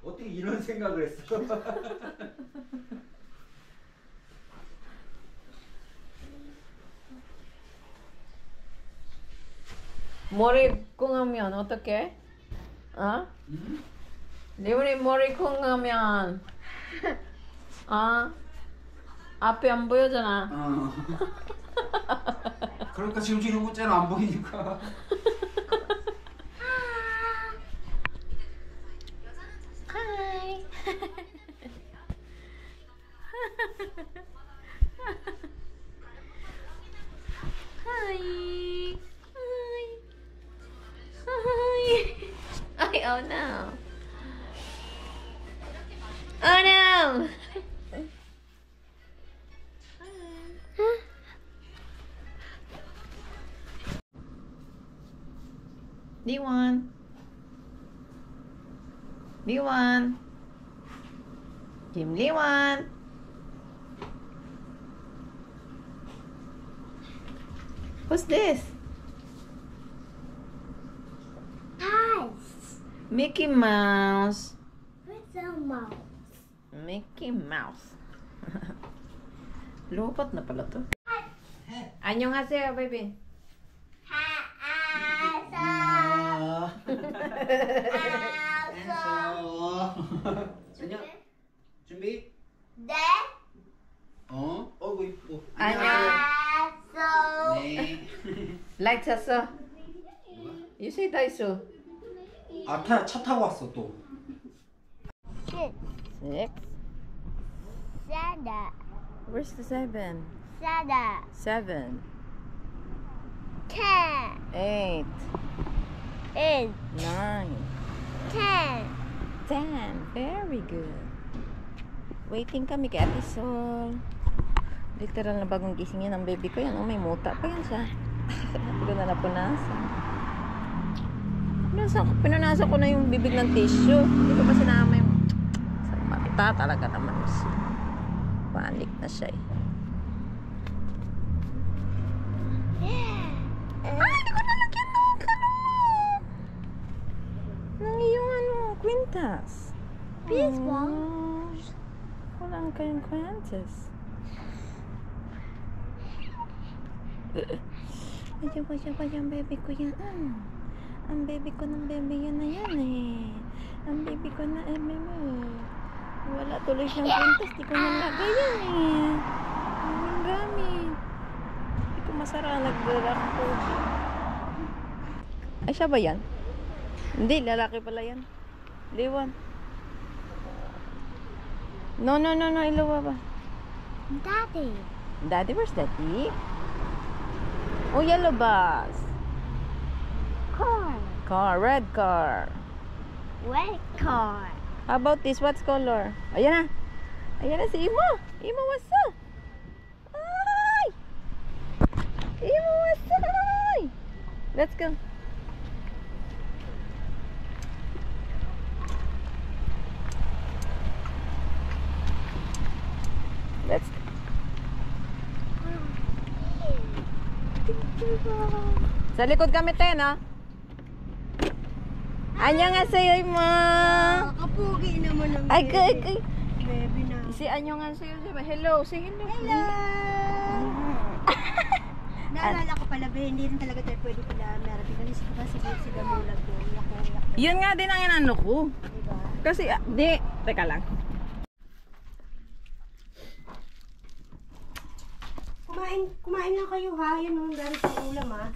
어떻게 이런 생각을 했어? 머리콩 하면 어떡해? 어? 리온이 머리콩 하면 앞에 안 보여잖아. 그러니까 지금 이런 문자는 안 보이니까. Hi. Hi. Hi. Hi. Ay, oh no. Oh no. Liwan. Liwan. Kim Liwan. Who's this? Eyes. Mickey Mouse. Where's the mouse? Mickey Mouse. Lupot na pala to. Annyeonghaseyo, baby. 안녕. 준비? 네. 어구 이뻐. 안녕. 네. Light 샀어? You say Daiso. 차 타고 왔어 또. 6. 6. 7. Where's the 7? 7. 7. 10. 8. 8. 9. 10. 10. Very good. Waiting kami kay Ate Sol. Literal na bagong gising yan ang baby ko. Yan, may muta pa yan siya. Hindi ko na napunasan. Pinunasan ko na yung bibig ng tissue. Hindi ko pa sinama yung sa mata talaga naman siya. Panic na siya eh. Ay, hindi ko nalagyan ng ng iyong kwintas. This one. Walang kayong kwintas. Ayan, baby ko yan. Ang baby ko ng baby yan na yan eh. Ang baby ko na baby. Wala tuloy siyang kwintas. Di ko nalagay yan eh. Ang gamit. Di ko masara. Nagdala ko. Ay, siya ba yan? Hindi, lalaki pala yan. Liwan. No. Ilawa ba? Daddy. Daddy, where's Daddy? Oh, yellow bus. Car. Red car. Red car. How about this? What's color? Ayan na. Ayan na si Imo. Imo, what's up? Ay! Imo, what's up? Let's go. Let's go. Sa likod kami, Ten, ha? Annyeonghaseyo, Imo. Kapugi naman ang Ay, baby na. Si Annyeonghaseyo, diba? Hello, say hello. Hello! Naalala ko pala, hindi rin talaga tayo pwede pala meron. Kasi si Gamulag ko. Yun nga din ang inano ko. Diba? Kasi, teka lang. Kumain lang kayo ha. Yan ang dahil sa ulam ha.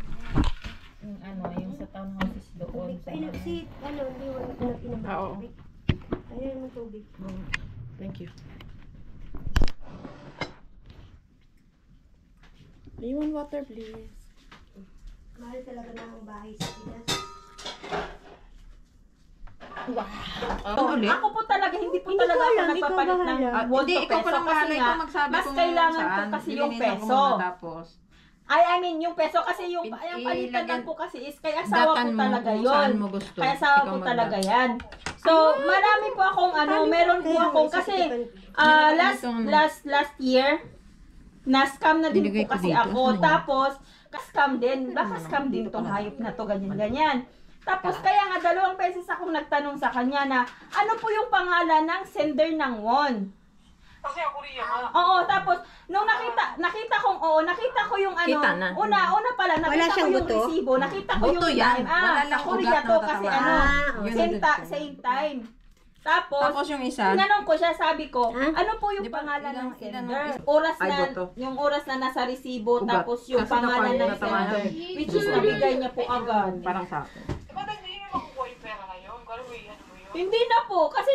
Yung yung sa townhouses doon. Hindi wala ko na pinabalik. Oo. Ayun yung tubig. Thank you. You want water, please? Mahal talaga na ang bahay sa Pinas. Wow. Ako po talaga, hindi po talaga ako nagpapalit ng word to peso kasi nga, mas kailangan ko kasi yung peso. I mean, yung peso kasi yung palitan lang po kasi is kay asawa ko talaga yun. Kay asawa ko talaga yan. So, marami po akong meron po akong kasi last year, na-scam na din po kasi ako. Tapos, ka-scam din. Baka scam din tong hayop na to, ganyan-ganyan. Tapos kaya nga 2 beses akong nagtanong sa kanya na ano po yung pangalan ng sender ng won. Kasi ako rin yan. Oo, tapos nung nakita ko yung ano, Kita na. una pala Wala nakita ko siyang yung buto? resibo, nakita ko Buto yung yan. time. Wala lang sa ugat Korea na to kasi natatamaan. ano, okay. same time. Tapos yung isa, tinanong ko siya, sabi ko, Ha? ano po yung Di ba, pangalan ng ilan sender? ang- Oras Ay, na, buto. yung oras na nasa resibo, Ugat. tapos yung Kasi pangalan ng natamaan. sender, which is nabigay niya po agad. parang sa akin. Diba hindi nyo makukuha yung pera ngayon? Gano'n ano mo yun? Hindi na po, kasi